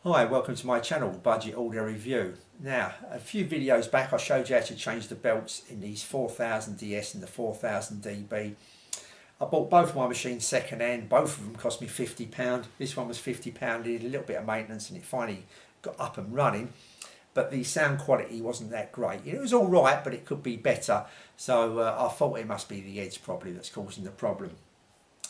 Hi, welcome to my channel, Budget Audio Review. Now, a few videos back I showed you how to change the belts in these 4000 DS and the 4000 DB. I bought both of my machines second hand, both of them cost me £50. This one was £50, needed a little bit of maintenance and it finally got up and running. But the sound quality wasn't that great. It was alright, but it could be better. So I thought it must be the heads probably that's causing the problem.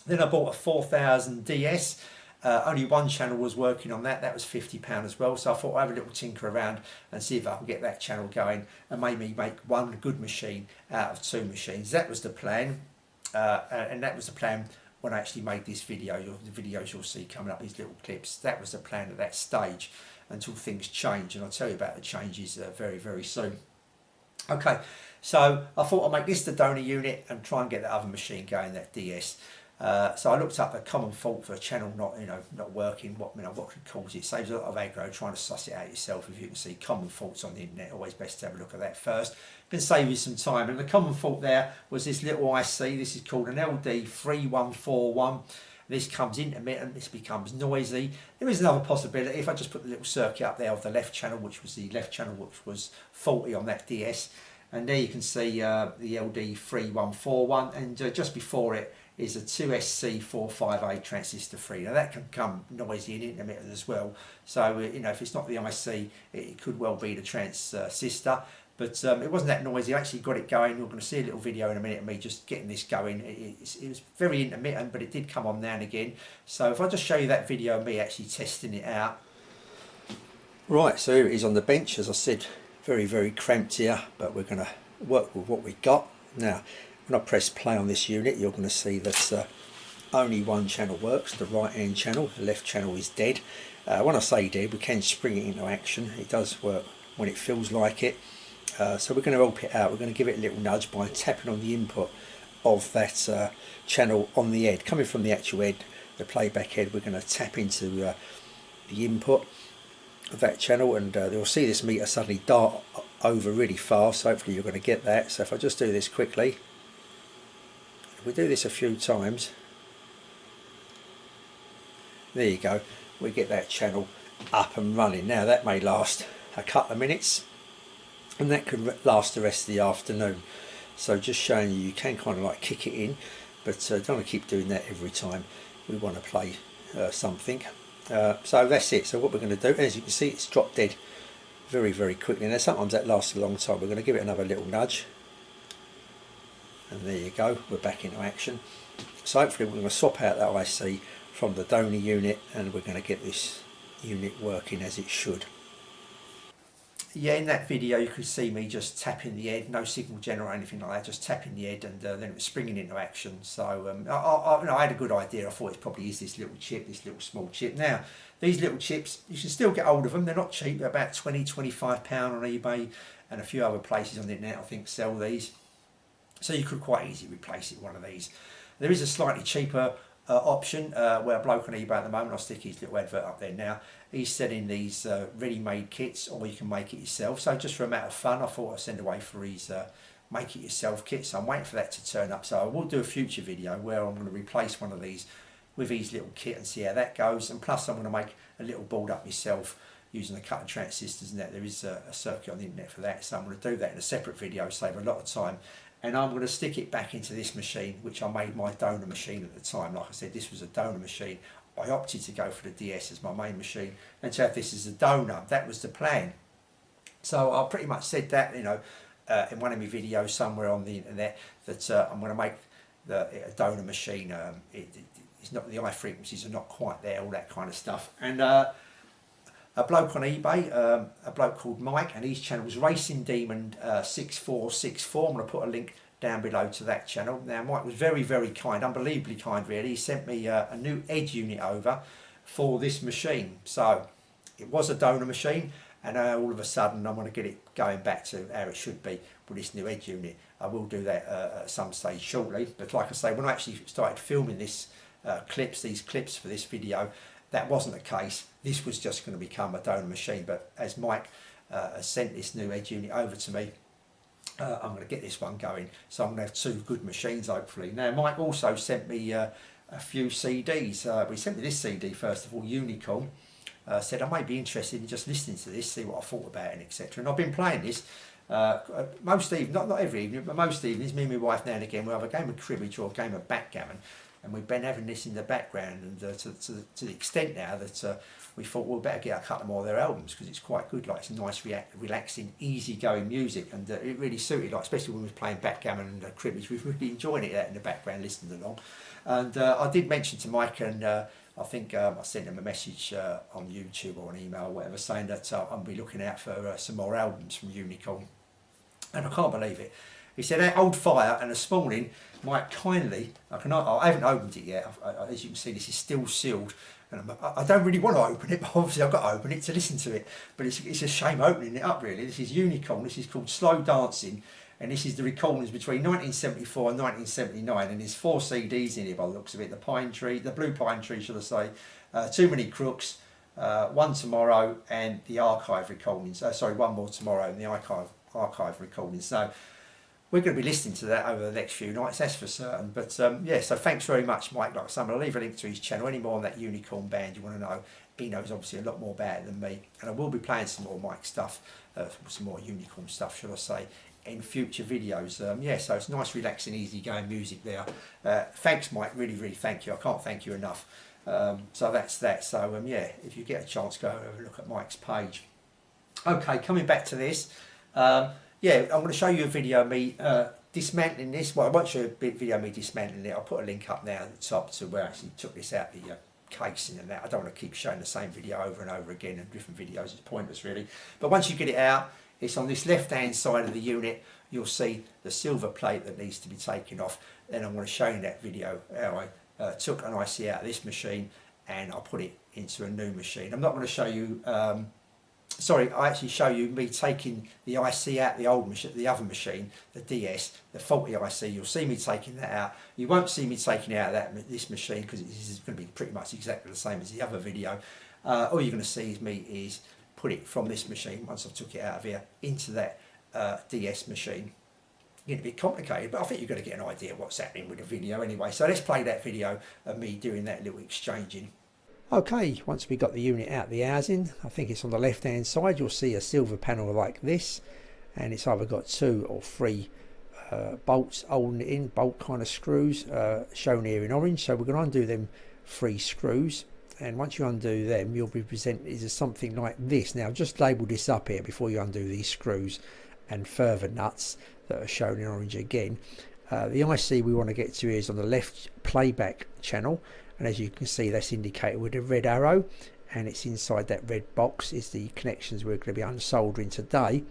Then I bought a 4000 DS. Only one channel was working on that. That was £50 as well. So I thought I'd have a little tinker around and see if I can get that channel going and maybe make one good machine out of two machines. That was the plan. And that was the plan when I actually made this video. The videos you'll see coming up, these little clips. That was the plan at that stage until things change. And I'll tell you about the changes very, very soon. Okay, so I thought I'd make this the donor unit and try and get the other machine going, that DS. So I looked up a common fault for a channel not working. What could cause it? Saves a lot of aggro trying to suss it out yourself. If you can see common faults on the internet, always best to have a look at that first. Can save you some time. And the common fault there was this little IC. This is called an LD3141. This comes intermittent. This becomes noisy. There is another possibility. If I just put the little circuit up there of the left channel, which was the left channel which was faulty on that DS, and there you can see the LD3141, and just before it is a 2SC458 transistor 3. Now that can become noisy and intermittent as well. So if it's not the IC, it could well be the transistor. But it wasn't that noisy. I actually got it going. You're going to see a little video in a minute of me just getting this going. It was very intermittent, but it did come on now and again. So if I just show you that video of me actually testing it out. Right, so here it is on the bench. As I said, very, very cramped here, but we're going to work with what we got. Now, when I press play on this unit, you're going to see that only one channel works, the right hand channel. The left channel is dead. When I say dead, we can spring it into action. It does work when it feels like it. So we're going to help it out. We're going to give it a little nudge by tapping on the input of that channel on the head. Coming from the actual head, the playback head, we're going to tap into the input of that channel, and you'll see this meter suddenly dart over really fast. So hopefully you're going to get that. So if I just do this quickly, we do this a few times, there you go, we get that channel up and running. Now that may last a couple of minutes and that could last the rest of the afternoon. So just showing you can kind of like kick it in, but don't want to keep doing that every time we want to play something. So that's it. So what we're going to do, as you can see, it's dropped dead very, very quickly. Now sometimes that lasts a long time. We're going to give it another little nudge. And there you go, we're back into action. So hopefully we're going to swap out that IC from the donor unit and we're going to get this unit working as it should. Yeah, in that video you could see me just tapping the head, no signal generator or anything like that, just tapping the head, and then it was springing into action. So I had a good idea. I thought it probably is this little chip, this little small chip. Now, these little chips, you can still get hold of them. They're not cheap. They're about £20–25 on eBay, and a few other places on the internet I think sell these. So you could quite easily replace it with one of these. There is a slightly cheaper option where a bloke on eBay at the moment, I'll stick his little advert up there now, he's selling these ready-made kits, or you can make it yourself. So just for a matter of fun, I thought I'd send away for his make it yourself kit. So I'm waiting for that to turn up. So I will do a future video where I'm going to replace one of these with his little kit and see how that goes. And plus I'm going to make a little board up myself using a couple of transistors and that. There is a circuit on the internet for that. So I'm going to do that in a separate video, save a lot of time. And I'm going to stick it back into this machine, which I made my donor machine at the time. Like I said, this was a donor machine. I opted to go for the DS as my main machine and to have this as a donor. That was the plan. So I pretty much said that, in one of my videos somewhere on the internet, that I'm going to make a donor machine. It's not, the eye frequencies are not quite there, all that kind of stuff. And a bloke on eBay, a bloke called Mike, and his channel was Racing Demon 6464. I'm going to put a link down below to that channel. Now Mike was very, very kind, unbelievably kind really. He sent me a new edge unit over for this machine. So it was a donor machine, and all of a sudden I'm going to get it going back to how it should be with this new edge unit. I will do that at some stage shortly. But like I say, when I actually started filming these clips for this video, that wasn't the case. This was just going to become a donor machine. But as Mike has sent this new edge unit over to me, I'm going to get this one going. So I'm going to have two good machines hopefully. Now Mike also sent me a few CDs. He sent me this CD first of all, Unicorn. said I may be interested in just listening to this, see what I thought about it, etc. And I've been playing this most evenings, not every evening, but most evenings. Me and my wife now and again we'll have a game of cribbage or a game of backgammon, and we've been having this in the background, and to the extent now that we thought we'll better get a couple more of their albums, because it's quite good, like it's nice, relaxing, easy-going music, and it really suited, like especially when we were playing backgammon and cribbage. We've really enjoyed it out in the background, listening along. And I did mention to Mike, and I think I sent him a message on YouTube or an email or whatever, saying that I'll be looking out for some more albums from Unicorn, and I can't believe it. He said, "Old Fire," and this morning, Mike kindly, I haven't opened it yet. As you can see, this is still sealed, and I don't really want to open it, but obviously I've got to open it to listen to it. But it's a shame opening it up, really. This is Unicorn. This is called Slow Dancing, and this is the recordings between 1974 and 1979, and there's 4 CDs in here by the looks of it. The Blue Pine Tree, should I say, Too Many Crooks, One Tomorrow, and the archive recordings. One More Tomorrow, and the archive recordings. So we're going to be listening to that over the next few nights, that's for certain. But yeah, so thanks very much, Mike. Like I said, I'm going to leave a link to his channel. Any more on that Unicorn band you want to know, he knows obviously a lot more about it than me. And I will be playing some more Mike stuff, some more Unicorn stuff, should I say, in future videos. Yeah, so it's nice, relaxing, easy going music there. Thanks, Mike, really, really thank you. I can't thank you enough. So that's that. So yeah, if you get a chance, go and have a look at Mike's page. Okay, coming back to this. Yeah, I'm going to show you a video of me dismantling this. Well, I won't show you a video of me dismantling it. I'll put a link up now at the top to where I actually took this out, the casing and that. I don't want to keep showing the same video over and over again in different videos. It's pointless, really. But once you get it out, it's on this left-hand side of the unit. You'll see the silver plate that needs to be taken off. Then I'm going to show you that video how I took an IC out of this machine and I put it into a new machine. I'm not going to show you... I actually show you me taking the IC out the old machine, the other machine, the DS, the faulty IC. You'll see me taking that out. You won't see me taking out this machine, because this is going to be pretty much exactly the same as the other video. All you're going to see is me put it from this machine, once I've took it out of here, into that DS machine. It's going to be complicated, but I think you're going to get an idea of what's happening with the video anyway. So let's play that video of me doing that little exchanging. Okay, once we got the unit out the housing, I think it's on the left hand side, you'll see a silver panel like this, and it's either got 2 or 3 bolts holding it in, bolt kind of screws, shown here in orange. So we're going to undo them 3 screws, and once you undo them, you'll be presented as something like this. Now just label this up here before you undo these screws and further nuts that are shown in orange again. The IC we want to get to here is on the left playback channel, and as you can see, that's indicated with a red arrow, and it's inside that red box is the connections we're going to be unsoldering today.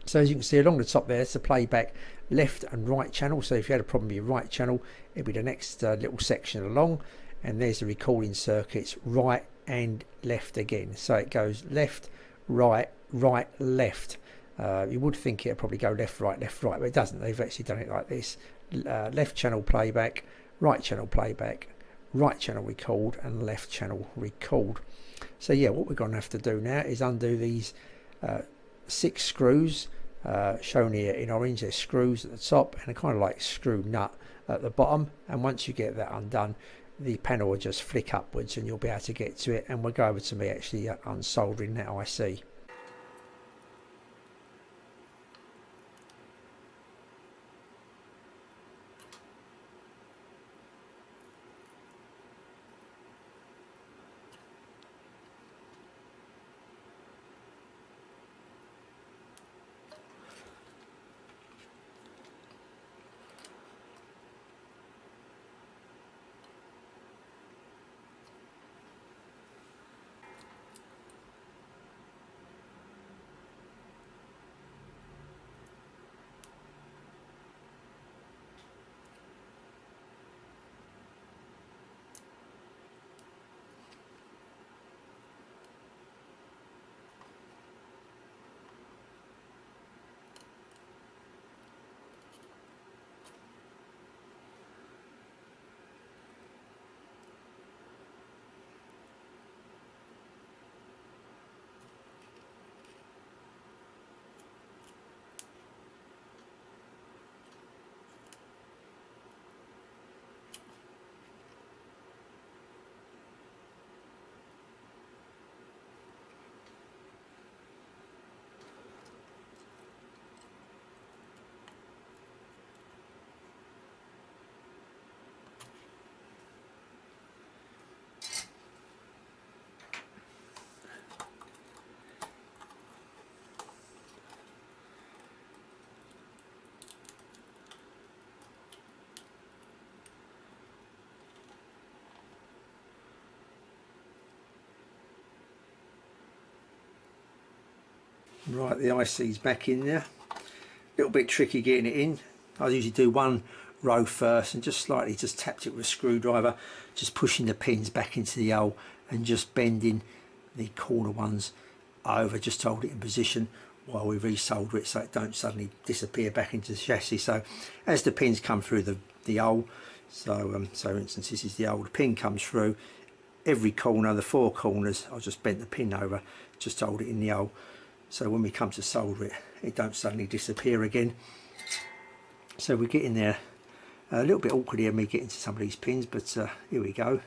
So as you can see along the top there, it's the playback left and right channel. So if you had a problem with your right channel, it'll be the next little section along, and there's the recording circuits right and left again. So it goes left, right, right, left. You would think it'd probably go left, right, but it doesn't. They've actually done it like this: left channel playback, right channel playback, right channel record, and left channel record. So yeah, what we're going to have to do now is undo these 6 screws shown here in orange. There's screws at the top and a kind of like screw nut at the bottom, and once you get that undone, the panel will just flick upwards and you'll be able to get to it. And we'll go over to me actually unsoldering that IC. Right, the IC's back in there. A little bit tricky getting it in. I usually do one row first and just slightly just tapped it with a screwdriver, just pushing the pins back into the hole and just bending the corner ones over just to hold it in position while we resolder it so it don't suddenly disappear back into the chassis. So as the pins come through the hole, so for instance this is the hole, the pin comes through every corner, the 4 corners, I'll just bend the pin over just to hold it in the hole, so when we come to solder it, it don't suddenly disappear again. So we get in there a little bit awkward here, me getting to some of these pins, but here we go.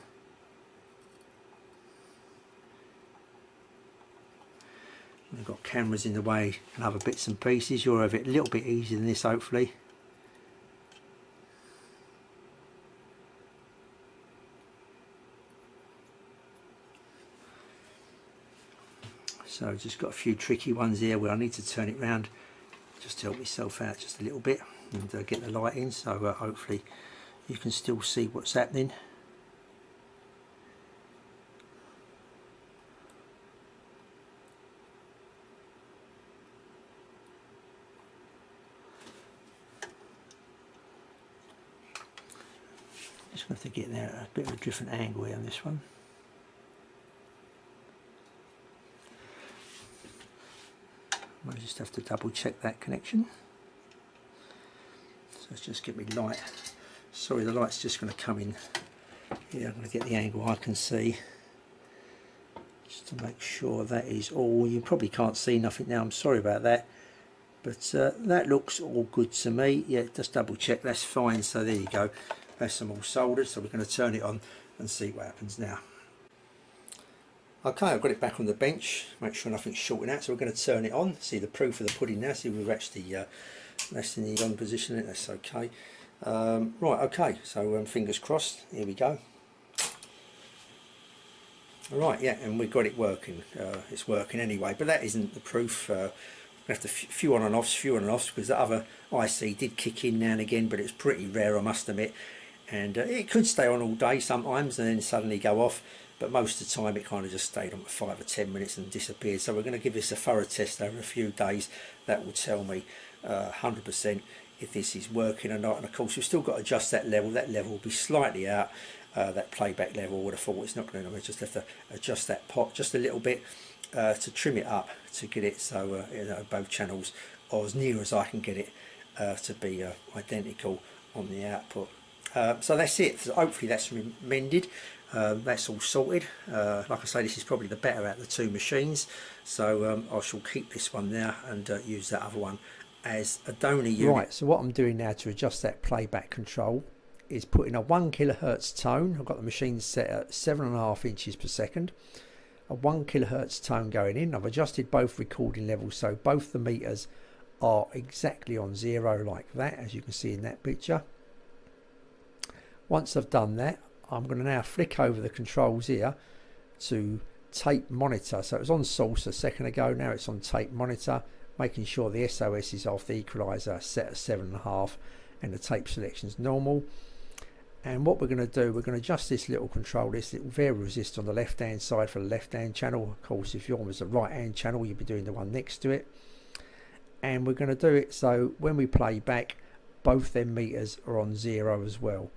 We've got cameras in the way and other bits and pieces. You'll have it a little bit easier than this, hopefully. So just got a few tricky ones here where I need to turn it round just to help myself out just a little bit and get the light in, so hopefully you can still see what's happening. Just going to have to get there at a bit of a different angle here on this one. I just have to double check that connection. So let's just get me light. Sorry, the light's just going to come in here. I'm going to get the angle I can see just to make sure that is all. You probably can't see nothing now, I'm sorry about that, but that looks all good to me. Yeah, just double check, that's fine. So there you go, that's them all soldered. So we're going to turn it on and see what happens now. Okay, I've got it back on the bench, make sure nothing's shorting out, so we're going to turn it on, see the proof of the pudding now, see we've actually that's in the on position, that's okay. Right, okay, so fingers crossed, here we go. Alright, yeah, and we've got it working, it's working anyway, but that isn't the proof. We have to few on and offs, because the other IC did kick in now and again, but it's pretty rare, I must admit, and it could stay on all day sometimes and then suddenly go off. But most of the time it kind of just stayed on for 5 or 10 minutes and disappeared. So we're going to give this a thorough test over a few days. That will tell me 100% if this is working or not. And of course we've still got to adjust that level. That level will be slightly out, that playback level. I would have thought it's not going to, we just have to adjust that pot just a little bit to trim it up to get it so you know, both channels, or as near as I can get it to be identical on the output. So that's it. So hopefully that's mended. That's all sorted. Like I say, this is probably the better out of the 2 machines, so I shall keep this one there and use that other one as a donor unit. Right, so what I'm doing now to adjust that playback control is putting a 1 kHz tone. I've got the machine set at 7.5 inches per second. A 1 kHz tone going in. I've adjusted both recording levels so both the meters are exactly on 0 like that, as you can see in that picture. Once I've done that, I'm going to now flick over the controls here to tape monitor. So it was on source a second ago, now it's on tape monitor, making sure the SOS is off, the equalizer set at 7.5 and the tape selection is normal. And what we're going to do, we're going to adjust this little control, this little vari resist on the left hand side for the left hand channel. Of course if yours was the right hand channel you'd be doing the one next to it. And we're going to do it so when we play back both them meters are on 0 as well.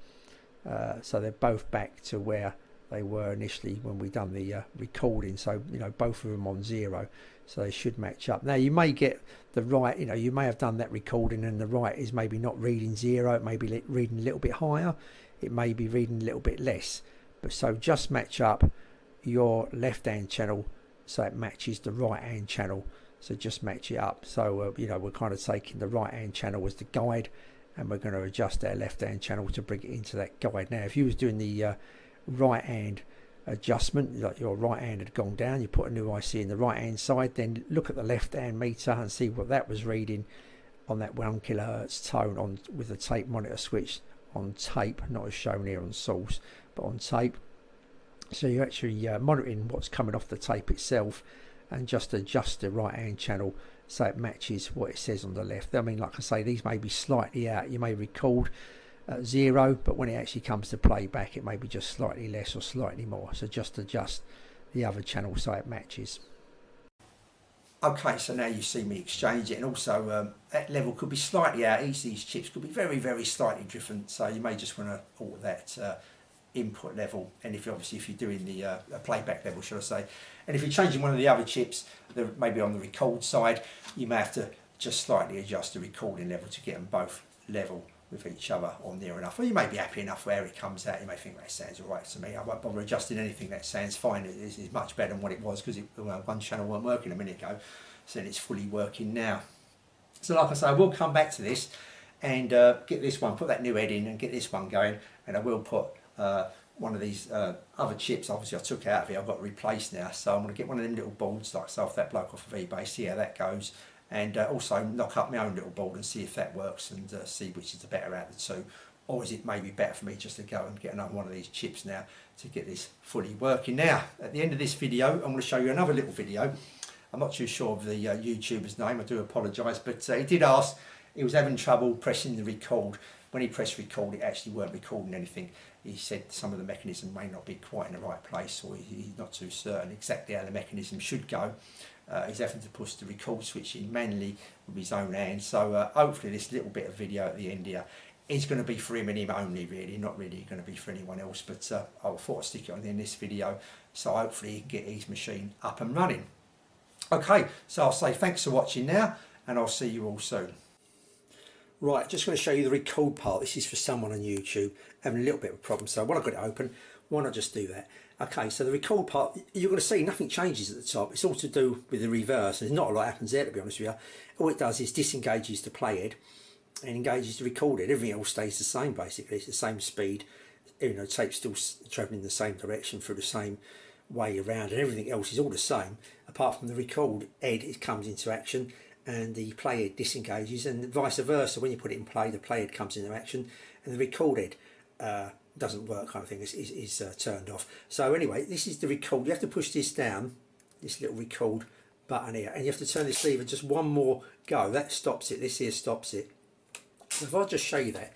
So they're both back to where they were initially when we done the recording, so you know both of them on 0, so they should match up. Now you may get the right, you know, you may have done that recording and the right is maybe not reading 0, it may be reading a little bit higher, it may be reading a little bit less, but so just match up your left hand channel so it matches the right hand channel, so just match it up. So you know, we're kind of taking the right hand channel as the guide and we're going to adjust our left hand channel to bring it into that guide. Now if you was doing the right hand adjustment, like your right hand had gone down, you put a new IC in the right hand side, then look at the left hand meter and see what that was reading on that 1 kHz tone on with the tape monitor switch on tape, not as shown here on source but on tape. So you're actually monitoring what's coming off the tape itself and just adjust the right hand channel so it matches what it says on the left. I mean, like I say, these may be slightly out, you may record at 0, but when it actually comes to playback it may be just slightly less or slightly more, so just adjust the other channel so it matches. Okay, so now you see me exchange it, and also that level could be slightly out. Each of these chips could be very, very slightly different, so you may just want to alter that input level. And if you're doing the playback level, should I say, and if you're changing one of the other chips, maybe on the record side, you may have to just slightly adjust the recording level to get them both level with each other or near enough. Or you may be happy enough where it comes out. You may think that sounds alright to me. I won't bother adjusting anything. That sounds fine. It's much better than what it was, because one channel weren't working a minute ago, so then it's fully working now. So like I say, I will come back to this and get this one, put that new head in and get this one going, and I will put one of these other chips, obviously I took out of it, I've got replaced now, so I'm going to get one of them little boards like so off that bloke off of eBay, see how that goes, and also knock up my own little board and see if that works, and see which is the better out of the two. Or is it maybe better for me just to go and get another one of these chips now to get this fully working. Now at the end of this video I'm going to show you another little video. I'm not too sure of the YouTuber's name, I do apologise, but he did ask, he was having trouble pressing the record. When he pressed record, it actually weren't recording anything. He said some of the mechanism may not be quite in the right place, or he's not too certain exactly how the mechanism should go. He's having to push the record switch in manually with his own hand. So hopefully this little bit of video at the end here is going to be for him and him only, really, not really going to be for anyone else. But I thought I'd stick it on in this video, so hopefully he can get his machine up and running. Okay, so I'll say thanks for watching now, and I'll see you all soon. Right, just going to show you the record part. This is for someone on YouTube having a little bit of a problem. So when I've got it open, why not just do that? Okay, so the record part, you're going to see nothing changes at the top. It's all to do with the reverse. There's not a lot happens there, to be honest with you. All it does is disengages the playhead and engages the record head. Everything else stays the same, basically. It's the same speed. You know, tape's still travelling in the same direction through the same way around, and everything else is all the same, apart from the record head. It comes into action and the playhead disengages, and vice versa. When you put it in play, the playhead comes into action and the record head doesn't work, kind of thing, is turned off. So anyway, this is the record. You have to push this down, this little record button here, and you have to turn this lever just one more go. That stops it. This here stops it. So if I just show you that,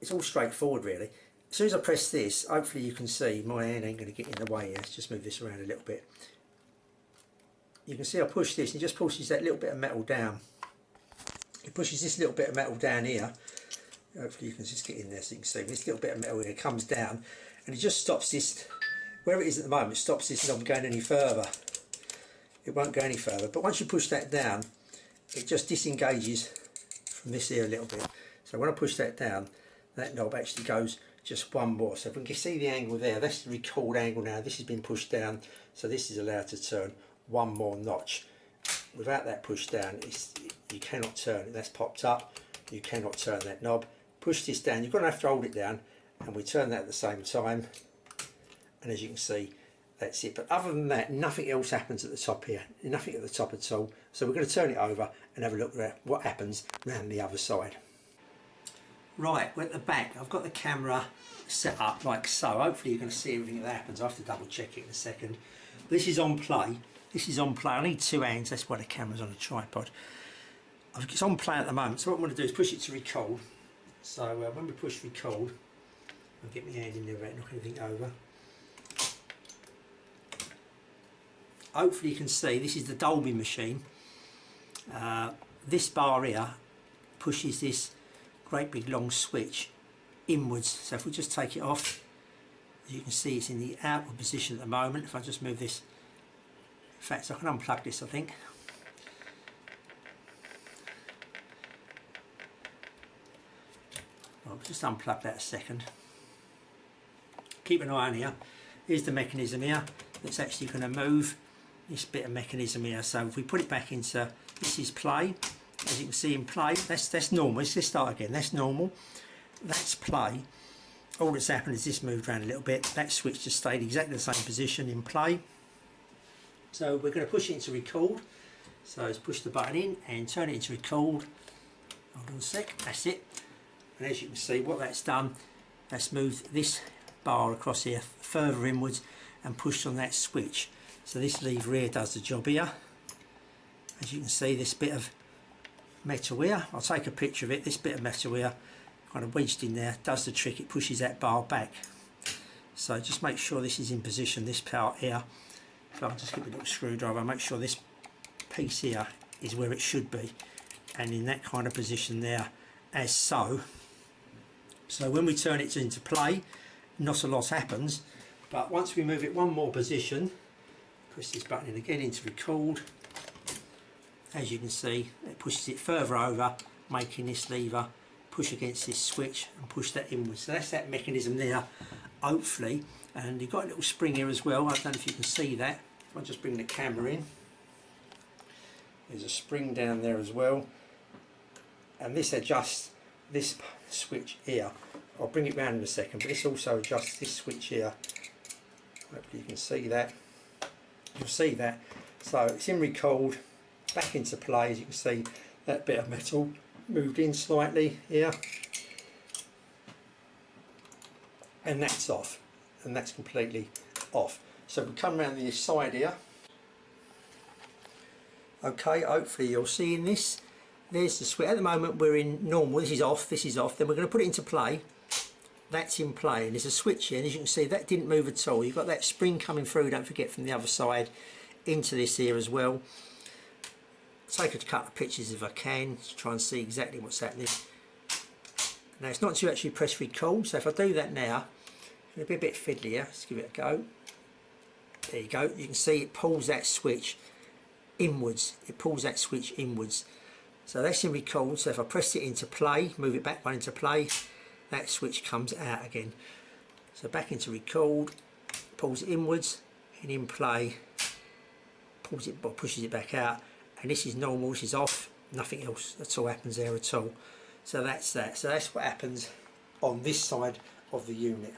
it's all straightforward really. As soon as I press this, hopefully you can see my hand ain't going to get in the way here. Let's just move this around a little bit. You can see I push this, and it just pushes that little bit of metal down. It pushes this little bit of metal down here. Hopefully you can just get in there so you can see. This little bit of metal here comes down, and it just stops this, where it is at the moment, it stops this from going any further. It won't go any further, but once you push that down, it just disengages from this here a little bit. So when I push that down, that knob actually goes just one more. So if we can see the angle there, that's the record angle now. This has been pushed down, so this is allowed to turn one more notch. Without that push down, you cannot turn it. That's popped up, you cannot turn that knob. Push this down, you're going to have to hold it down, and we turn that at the same time, and as you can see, that's it. But other than that, nothing else happens at the top here, nothing at the top at all. So we're going to turn it over and have a look at what happens around the other side. Right, we're at the back. I've got the camera set up like so. Hopefully you're going to see everything that happens. I have to double check it in a second. This is on play. This is on play. I need two hands, that's why the camera's on a tripod. It's on play at the moment, so what I'm going to do is push it to record. So when we push record, I'll get my hand in there and knock everything over. Hopefully you can see, this is the Dolby machine. This bar here pushes this great big long switch inwards. So if we just take it off, as you can see, it's in the outward position at the moment. If I just move this, in fact I can unplug this, I think. I'll just unplug that a second. Keep an eye on here. Here's the mechanism here that's actually going to move this bit of mechanism here. So if we put it back into, this is play. As you can see in play, that's normal. Let's just start again. That's normal. That's play. All that's happened is this moved around a little bit. That switch just stayed exactly the same position in play. So we're going to push it into record. So let's push the button in and turn it into record. Hold on a sec. That's it. And as you can see, what that's done, that's moved this bar across here further inwards and pushed on that switch. So this lever here does the job here. As you can see, this bit of metal here, I'll take a picture of it, this bit of metal here kind of wedged in there does the trick. It pushes that bar back. So just make sure this is in position, this part here. If I just give it a little screwdriver, make sure this piece here is where it should be, and in that kind of position there, as so. So when we turn it into play, not a lot happens, but once we move it one more position, press this button in again into record, as you can see it pushes it further over, making this lever push against this switch and push that inwards. So that's that mechanism there, hopefully. And you've got a little spring here as well. I don't know if you can see that. If I just bring the camera in, there's a spring down there as well, and this adjusts this switch here. I'll bring it round in a second, but this also adjusts this switch here. Hopefully you can see that. You'll see that. So it's in record, back into play. As you can see, that bit of metal moved in slightly here, and that's off, and that's completely off. So we come around the side here. Okay, hopefully you're seeing this. There's the switch. At the moment we're in normal. This is off, this is off. Then we're going to put it into play. That's in play, and there's a switch here, and as you can see that didn't move at all. You've got that spring coming through, don't forget, from the other side into this here as well. Take a couple of pictures if I can to try and see exactly what's happening. Now it's not to actually press record, so if I do that now, it'll be a bit fiddly here. Let's give it a go. There you go. You can see it pulls that switch inwards. It pulls that switch inwards. So that's in record. So if I press it into play, move it back one into play, that switch comes out again. So back into record, pulls it inwards, and in play, pulls it, pushes it back out. And this is normal, this is off, nothing else, that's all happens there at all. So that's that. So that's what happens on this side of the unit.